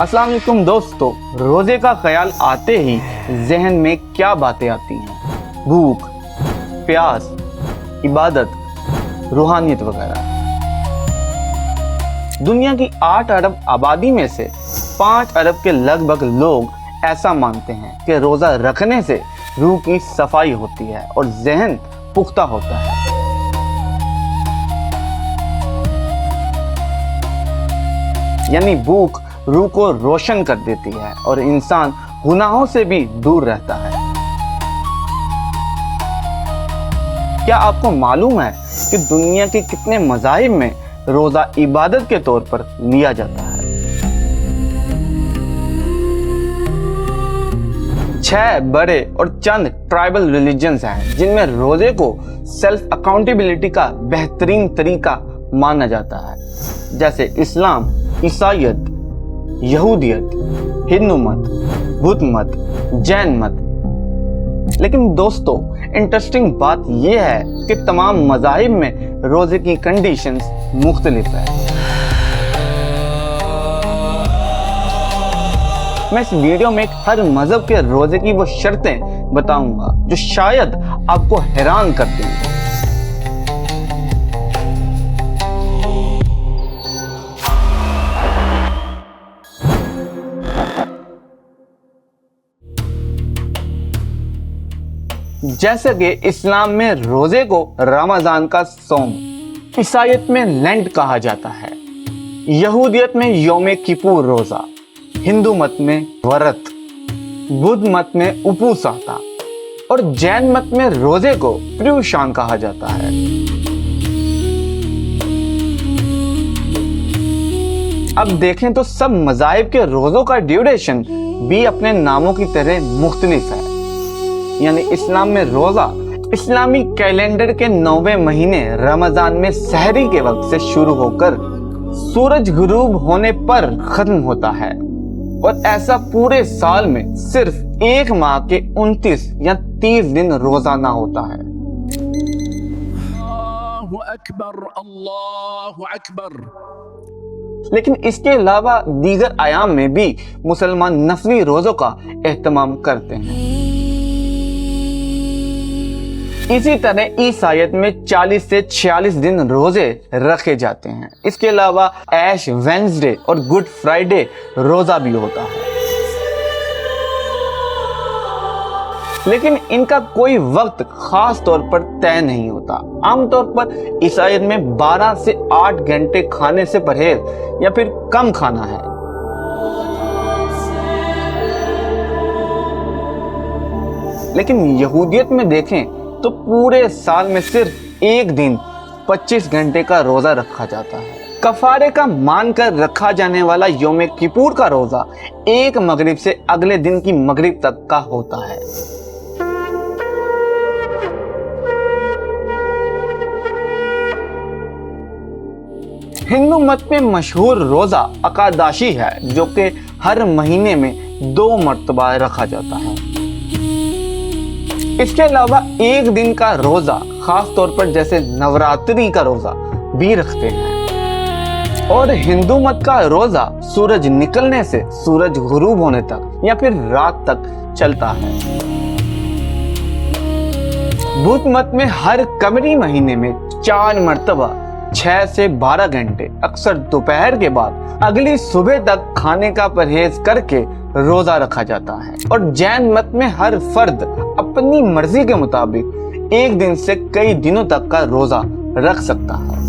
अस्सलाम वालेकुम दोस्तों, रोजे का ख्याल आते ही जहन में क्या बातें आती हैं? भूख, प्यास, इबादत, रूहानियत वगैरह। दुनिया की 8 अरब आबादी में से 5 अरब के लगभग लोग ऐसा मानते हैं कि रोजा रखने से रूह की सफाई होती है और जहन पुख्ता होता है। यानी भूख रूह को रोशन कर देती है और इंसान गुनाहों से भी दूर रहता है। क्या आपको मालूम है कि दुनिया के कितने मज़ाहिब में रोजा इबादत के तौर पर लिया जाता है? 6 बड़े और चंद ट्राइबल रिलीजन्स हैं जिनमें रोजे को सेल्फ अकाउंटेबिलिटी का बेहतरीन तरीका माना जाता है, जैसे इस्लाम, ईसाईयत, यहूदियत, हिंदू मत, बुद्ध मत, जैन मत। लेकिन दोस्तों, इंटरेस्टिंग बात यह है कि तमाम मज़ाहिब में रोजे की कंडीशंस मुख्तलिफ है। मैं इस वीडियो में हर मजहब के रोजे की वो शर्तें बताऊंगा जो शायद आपको हैरान कर देंगे। जैसे कि इस्लाम में रोजे को रमजान का सोम, ईसाईयत में लेंट कहा जाता है, यहूदियत में यौम किपुर रोजा, हिंदू मत में व्रत, बुद्ध मत में उपुसाता और जैन मत में रोजे को पर्युषण कहा जाता है। अब देखें तो सब मज़ाहिब के रोजों का ड्यूरेशन भी अपने नामों की तरह मुख्तलिफ है। यानी इस्लाम में रोजा इस्लामी कैलेंडर के 9वें महीने रमजान में सहरी के वक्त से शुरू होकर सूरज गुरूब होने पर खत्म होता है और ऐसा पूरे साल में सिर्फ एक माह के 29 या 30 दिन रोजाना होता है। अल्लाहु अकबर, अल्लाहु अकबर। लेकिन इसके अलावा दीगर आयाम में भी मुसलमान नफली रोजों का एहतमाम करते हैं। इसी तरह ईसाईयत में 40 से 46 दिन रोजे रखे जाते हैं। इसके अलावा ऐश वेंसडे और गुड फ्राइडे रोजा भी होता है। लेकिन इनका कोई वक्त खास तौर पर तय नहीं होता। आमतौर पर ईसाईयत में 12 से 8 घंटे खाने से परहेज या फिर कम खाना है। लेकिन यहूदियत में देखें तो पूरे साल में सिर्फ एक दिन 25 घंटे का रोजा रखा जाता है। कफारे का मानकर रखा जाने वाला यौम किपुर का रोजा एक मगरिब से अगले दिन की मगरिब तक का होता है। हिंदू मत में मशहूर रोजा अकादशी है जो कि हर महीने में 2 मर्तबा रखा जाता है। इसके अलावा एक दिन का रोजा खास तौर पर जैसे नवरात्रि का रोजा भी रखते हैं और हिंदू मत का रोजा सूरज निकलने से सूरज गुरूब होने तक या फिर रात तक चलता है। बुद्ध मत में हर कमरी महीने में 4 मर्तबा 6 से 12 घंटे अक्सर दोपहर के बाद अगली सुबह तक खाने का परहेज करके रोजा रखा जाता है और जैन मत में हर फर्द अपनी मर्जी के मुताबिक एक दिन से कई दिनों तक का रोजा रख सकता है।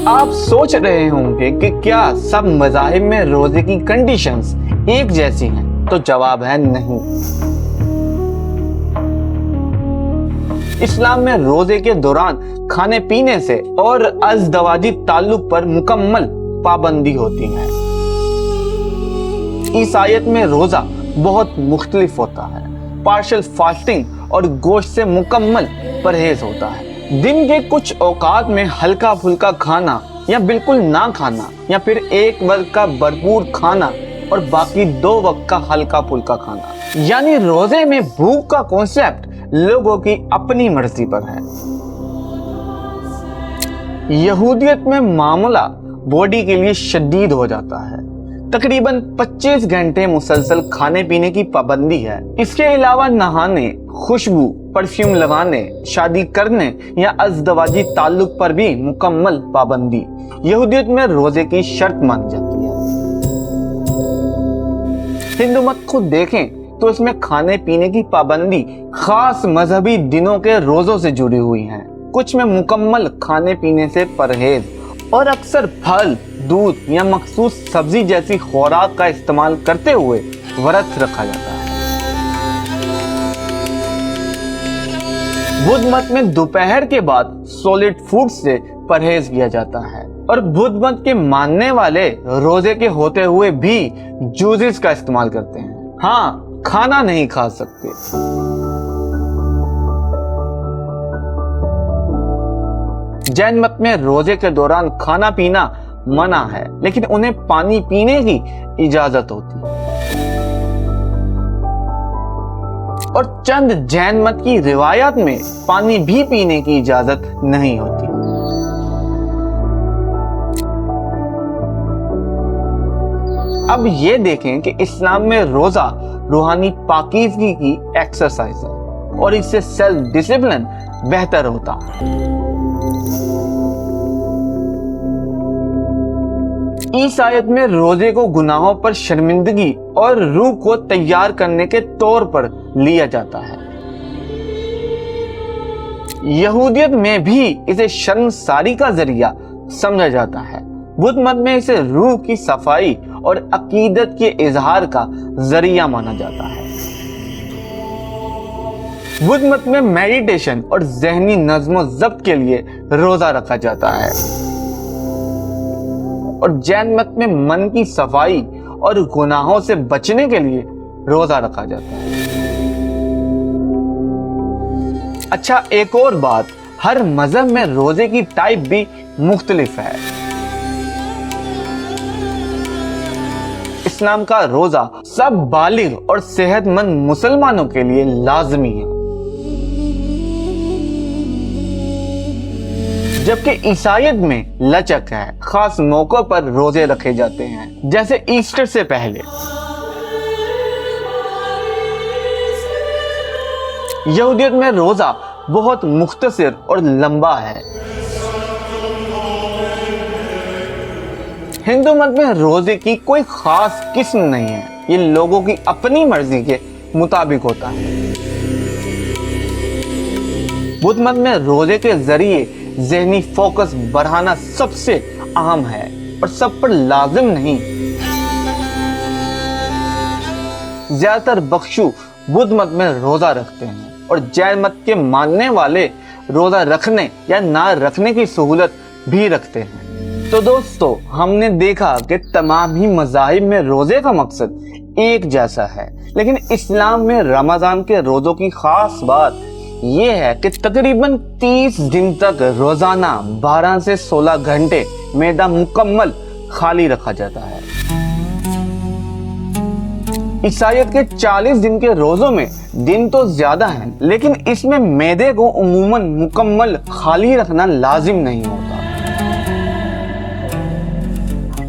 आप सोच रहे होंगे कि क्या सब मज़ाहिब में रोजे की कंडीशंस एक जैसी हैं? तो जवाब है नहीं। इस्लाम में रोजे के दौरान खाने पीने से और अज़दवाजी ताल्लुक पर मुकम्मल पाबंदी होती है। ईसाईयत में रोजा बहुत मुख्तलिफ होता है। पार्शियल फास्टिंग और गोश्त से मुकम्मल परहेज होता है। दिन के कुछ औकात में हल्का फुल्का खाना या बिल्कुल ना खाना या फिर एक वक्त का भरपूर खाना और बाकी 2 वक्त का हल्का फुल्का खाना। यानी रोजे में भूख का कॉन्सेप्ट लोगों की अपनी मर्जी पर है। यहूदियत में मामला बॉडी के लिए शदीद हो जाता है। तकरीबन 25 घंटे मुसलसल खाने पीने की पाबंदी है। इसके अलावा नहाने, खुशबू, परफ्यूम लगाने, शादी करने या अज़दवाजी ताल्लुक पर भी मुकम्मल पाबंदी यहूदियत में रोजे की शर्त मानी जाती है। हिंदू मत को देखें तो इसमें खाने पीने की पाबंदी खास मजहबी दिनों के रोजों से जुड़ी हुई है। कुछ में मुकम्मल खाने पीने से परहेज और अक्सर फल, दूध या मखसूस सब्जी जैसी खुराक का इस्तेमाल करते हुए व्रत रखा जाता है। बुद्ध मत में दोपहर के बाद सॉलिड फूड से परहेज किया जाता है और बुद्ध मत के मानने वाले रोजे के होते हुए भी जूसेस का इस्तेमाल करते हैं। हाँ, खाना नहीं खा सकते। जैन मत में रोजे के दौरान खाना पीना मना है, लेकिन उन्हें पानी पीने की इजाजत होती है। और चंद जैन मत की रिवायत में पानी भी पीने की इजाजत नहीं होती। अब ये देखें कि इस्लाम में रोजा रूहानी पाकीज़गी की एक्सरसाइज है और इससे सेल्फ डिसिप्लिन बेहतर होता है। इस आयत में रोजे को गुनाहों पर शर्मिंदगी और रूह को तैयार करने के तौर पर लिया जाता है। यहूदियत में भी इसे शर्मसारी का जरिया समझा जाता है। बुद्ध मत में इसे रूह की सफाई और अकीदत के इजहार का जरिया माना जाता है। बुद्ध मत में मेडिटेशन और ज़हनी नज़्म ज़ब्त के लिए रोजा रखा जाता है और जैन मत में मन की सफाई और गुनाहों से बचने के लिए रोजा रखा जाता है। अच्छा, एक और बात, हर मजहब में रोजे की टाइप भी मुख्तलिफ है। इस्लाम का रोजा सब बालिग और सेहतमंद मुसलमानों के लिए लाजमी है, जबकि ईसाईयत में लचक है। खास मौकों पर रोजे रखे जाते हैं, जैसे ईस्टर से पहले। यहूदियत में रोजा बहुत मुख्तसर और लंबा है। हिंदू मत में रोजे की कोई खास किस्म नहीं है, ये लोगों की अपनी मर्जी के मुताबिक होता है। बुद्ध मत में रोजे के जरिए ज़हनी फोकस बढ़ाना सबसे अहम है और सब पर लाजिम नहीं। ज्यादातर बख्शू बुद्ध मत में रोजा रखते हैं और जैन मत के मानने वाले रोजा रखने या ना रखने की सहूलत भी रखते हैं। तो दोस्तों, हमने देखा कि तमाम ही मज़ाहिब में रोजे का मकसद एक जैसा है, लेकिन इस्लाम में रमजान के रोजों की खास बात यह है कि तकरीबन 30 दिन तक रोजाना 12 से 16 घंटे मैदा मुकम्मल खाली रखा जाता है। ईसाईयत के 40 दिन के रोजों में दिन तो ज्यादा हैं, लेकिन इसमें मैदे को उमूमन मुकम्मल खाली रखना लाजिम नहीं होता।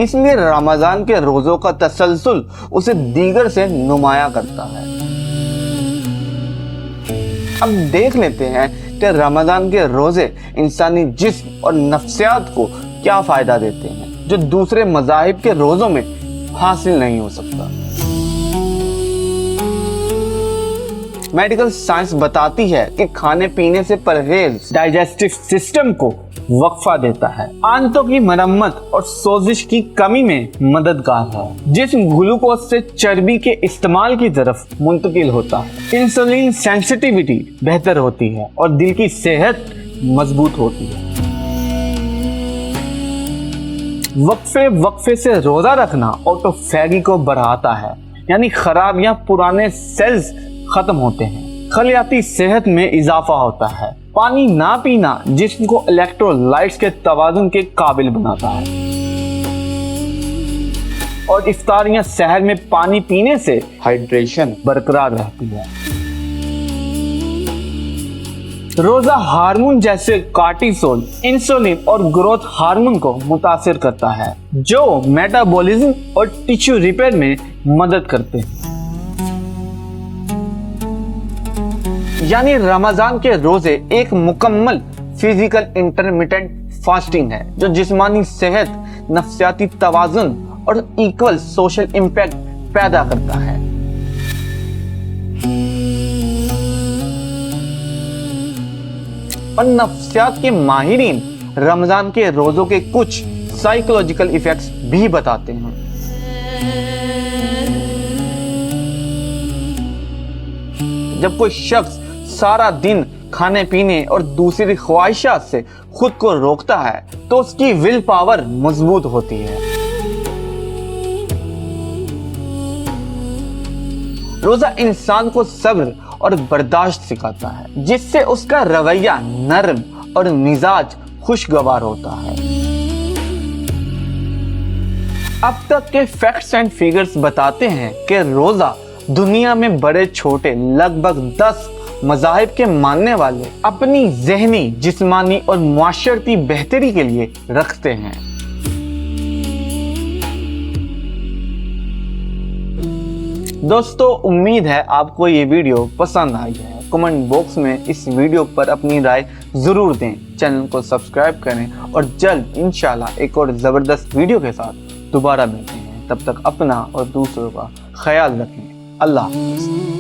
इसलिए रमजान के रोजों का तसलसल उसे दीगर से नुमाया करता है। अब देख लेते हैं कि रमजान के रोजे इंसानी जिस्म और नफ्सियात को क्या फायदा देते हैं, जो दूसरे मज़ाहिब के रोजों में हासिल नहीं हो सकता। मेडिकल साइंस बताती है कि खाने पीने से परहेज डाइजेस्टिव सिस्टम को वक्फा देता है, आंतों की मरम्मत और सोजिश की कमी में मददगार है। जिस्म ग्लूकोज से चर्बी के इस्तेमाल की तरफ मुंतकिल होता है। इंसुलिन सेंसिटिविटी बेहतर होती है और दिल की सेहत मजबूत होती है। वक्फे से रोजा रखना ऑटोफैगी को बढ़ाता है, यानी खराब या पुराने सेल्स खत्म होते हैं। खलियाती सेहत में इजाफा होता है। पानी ना पीना जिस्म को इलेक्ट्रोलाइट्स के तवाज़ुन के काबिल बनाता है और इफ्तार या सहर में पानी पीने से हाइड्रेशन बरकरार रहती है। रोजा हार्मोन जैसे कार्टिसोल, इंसुलिन और ग्रोथ हार्मोन को मुतासिर करता है, जो मेटाबॉलिज्म और टिश्यू रिपेयर में मदद करते हैं। यानी रमजान के रोजे एक मुकम्मल फिजिकल इंटरमिटेंट फास्टिंग है, जो जिस्मानी सेहत, नफ्सियाती तवाजुन और इक्वल सोशल इम्पैक्ट पैदा करता है। और नफ्सियात के माहिरीन रमजान के रोजों के कुछ साइकोलॉजिकल इफेक्ट्स भी बताते हैं। जब कोई शख्स सारा दिन खाने पीने और दूसरी ख्वाहिशात से खुद को रोकता है तो उसकी विल पावर मजबूत होती है। रोजा इंसान को सब्र और बर्दाश्त सिखाता है, जिससे उसका रवैया नरम और मिजाज खुशगवार होता है। अब तक के फैक्ट्स एंड फिगर्स बताते हैं कि रोजा दुनिया में बड़े छोटे लगभग 10 मज़ाहिब के मानने वाले अपनी ज़हनी, जिस्मानी और मुआशरती बेहतरी के लिए रखते हैं। दोस्तों, उम्मीद है आपको ये वीडियो पसंद आई है। कमेंट बॉक्स में इस वीडियो पर अपनी राय जरूर दें। चैनल को सब्सक्राइब करें और जल्द इंशाल्लाह एक और ज़बरदस्त वीडियो के साथ दोबारा मिलते हैं। तब तक अपना और दूसरों का ख्याल रखें। अल्लाह हाफ़िज़।